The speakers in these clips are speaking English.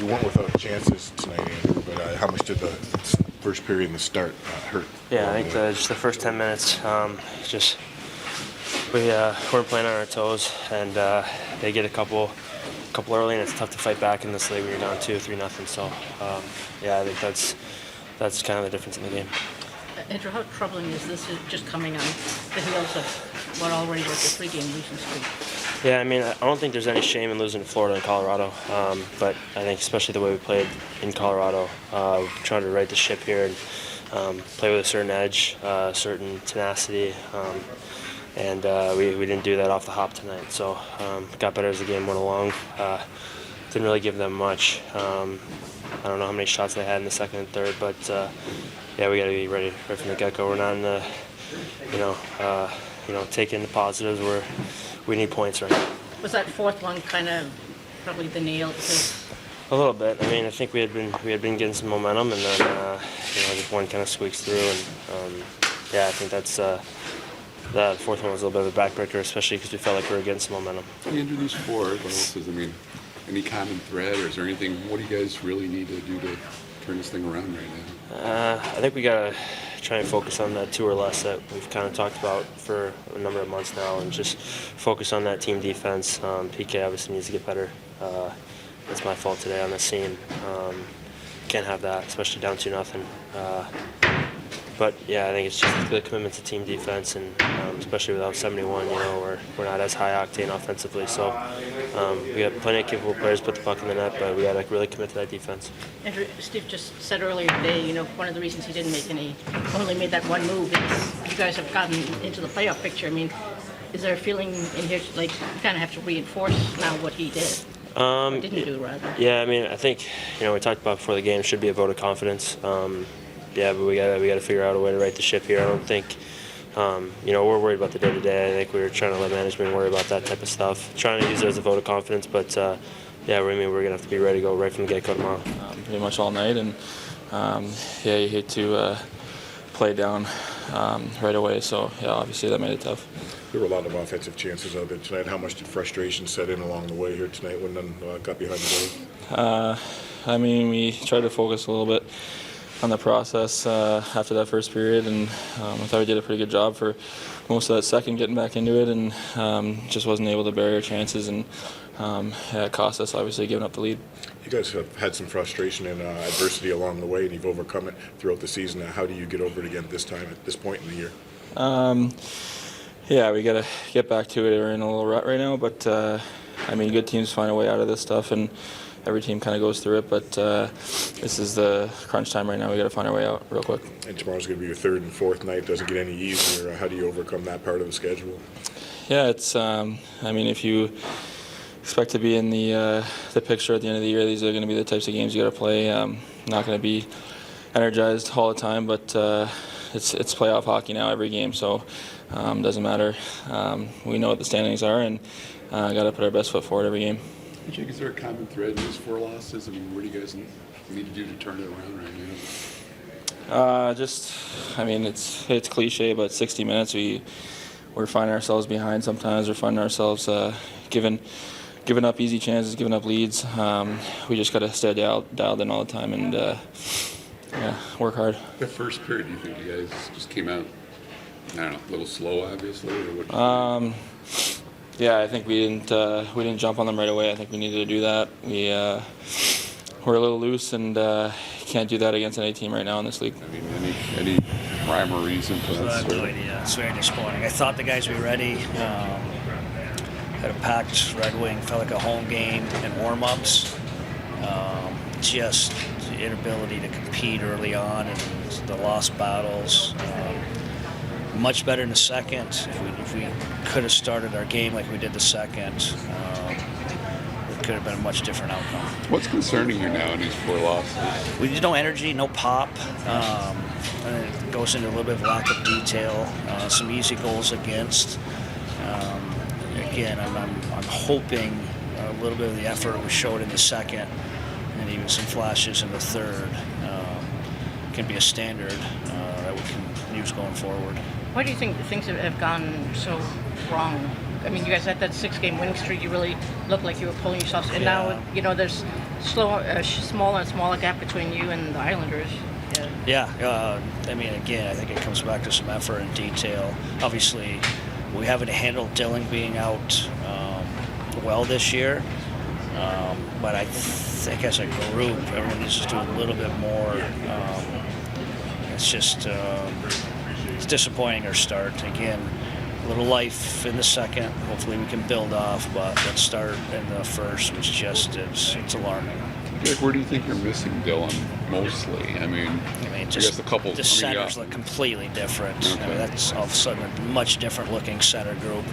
You weren't without chances tonight, Andrew, but how much did the first period and the start hurt? Yeah, I think just the first 10 minutes, just we weren't playing on our toes, and they get a couple early, and it's tough to fight back in this league when you're down 2-3-0. So, yeah, I think that's kind of the difference in the game. Andrew, how troubling is this just coming on the heels of what already was a 3-game losing streak? Yeah, I mean, I don't think there's any shame in losing to Florida and Colorado, but I think especially the way we played in Colorado, trying to right the ship here and play with a certain edge, certain tenacity, and we didn't do that off the hop tonight. So got better as the game went along. Didn't really give them much. I don't know how many shots they had in the second and third, but yeah, we got to be ready right from the get-go. We're not in the, taking the positives. We need points right now. Was that fourth one kind of probably the nail? A little bit. I mean, I think we had been getting some momentum, and then just one kind of squeaks through, and yeah, I think that's the fourth one was a little bit of a backbreaker, especially because we felt like we were getting some momentum. Andrew, these four, what else is, any common thread, or is there anything, what do you guys really need to do to turn this thing around right now? I think we got to try and focus on that 2 or less that we've kind of talked about for a number of months now, and just focus on that team defense. PK obviously needs to get better. It's my fault today on the scene. Can't have that, especially down 2-0. But yeah, I think it's just the commitment to team defense, and especially without 71, we're not as high octane offensively. So we got plenty of capable players to put the puck in the net, but we got to really commit to that defense. Andrew, Steve just said earlier today, one of the reasons he only made that one move is you guys have gotten into the playoff picture. I mean, is there a feeling in here like you kind of have to reinforce now what he did? Didn't do rather. Yeah, I mean, I think we talked about before the game, it should be a vote of confidence. Yeah, but we got to figure out a way to right the ship here. I don't think, we're worried about the day-to-day. I think we were trying to let management worry about that type of stuff. Trying to use it as a vote of confidence, but yeah, we're going to have to be ready to go right from the get-go tomorrow. Pretty much all night, and yeah, you hate to play down right away. So yeah, obviously that made it tough. There were a lot of offensive chances out there tonight. How much did frustration set in along the way here tonight when none got behind the goal? I mean, we tried to focus a little bit on the process after that first period, and I thought we did a pretty good job for most of that second, getting back into it, and just wasn't able to bury our chances, and it cost us obviously giving up the lead. You guys have had some frustration and adversity along the way, and you've overcome it throughout the season. How do you get over it again this time at this point in the year? Yeah, we got to get back to it. We're in a little rut right now, but I mean, good teams find a way out of this stuff, and every team kind of goes through it, but this is the crunch time right now. We got to find our way out real quick. And tomorrow's going to be your third and fourth night. Doesn't get any easier. How do you overcome that part of the schedule? Yeah, it's. I mean, if you expect to be in the picture at the end of the year, these are going to be the types of games you got to play. Not going to be energized all the time, but it's playoff hockey now. Every game, so doesn't matter. We know what the standings are, and got to put our best foot forward every game. Jake, is there a common thread in these 4 losses? I mean, what do you guys need to do to turn it around right now? I mean, it's cliche, but 60 minutes we're finding ourselves behind sometimes. We're finding ourselves giving up easy chances, giving up leads. We just got to stay dialed in all the time and yeah, work hard. The first period, do you think you guys just came out, I don't know, a little slow, obviously, or what? Yeah, I think we didn't jump on them right away. I think we needed to do that. We're a little loose, and can't do that against any team right now in this league. I mean, any rhyme or reason for that? I have no idea. It's very disappointing. I thought the guys would be ready. Had a packed Red Wing, felt like a home game in warm-ups. Just the inability to compete early on and the lost battles. Much better in the second. If we could have started our game like we did the second, it could have been a much different outcome. What's concerning you now in these 4 losses? We just no energy, no pop. And it goes into a little bit of lack of detail. Some easy goals against. Again, I'm hoping a little bit of the effort we showed in the second, and even some flashes in the third, can be a standard that we can use going forward. Why do you think things have gone so wrong I mean, you guys had that 6-game winning streak. You really looked like you were pulling yourselves. And now, you know, there's smaller and smaller gap between you and the Islanders. Yeah, I mean, again, I think it comes back to some effort and detail. Obviously, we haven't handled Dylan being out well this year, but I think as a group, everyone needs to do a little bit more. It's just it's disappointing our start. Again, a little life in the second. Hopefully, we can build off, but that start in the first was just it's alarming. Like, where do you think you're missing Dylan mostly? I mean, I guess a couple. The centers look completely different. Okay. I mean, that's all of a sudden a much different looking center group.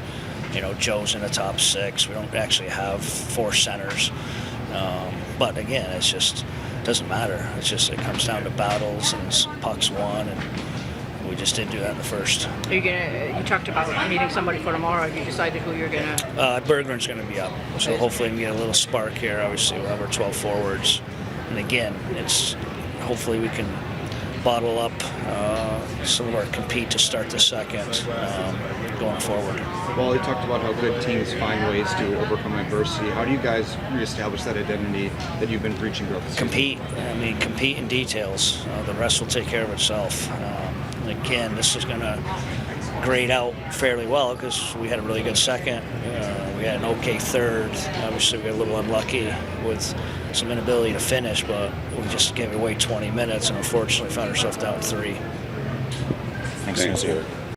You know, Joe's in the top 6. We don't actually have 4 centers. But again, it's just doesn't matter. It's just it comes down to battles and some pucks won, and we just didn't do that in the first. Are you you talked about meeting somebody for tomorrow. Have you decided who you're gonna? Berggren's going to be up, so hopefully we can get a little spark here. Obviously, we'll have our 12 forwards, and again, it's hopefully we can bottle up some of our compete to start the second going forward. Well, you talked about how good teams find ways to overcome adversity. How do you guys reestablish that identity that you've been preaching throughout the season? Compete in details. The rest will take care of itself. Again, this is going to grade out fairly well because we had a really good second. We had an okay third. Obviously, we got a little unlucky with some inability to finish, but we just gave away 20 minutes and unfortunately found ourselves down 3. Thanks.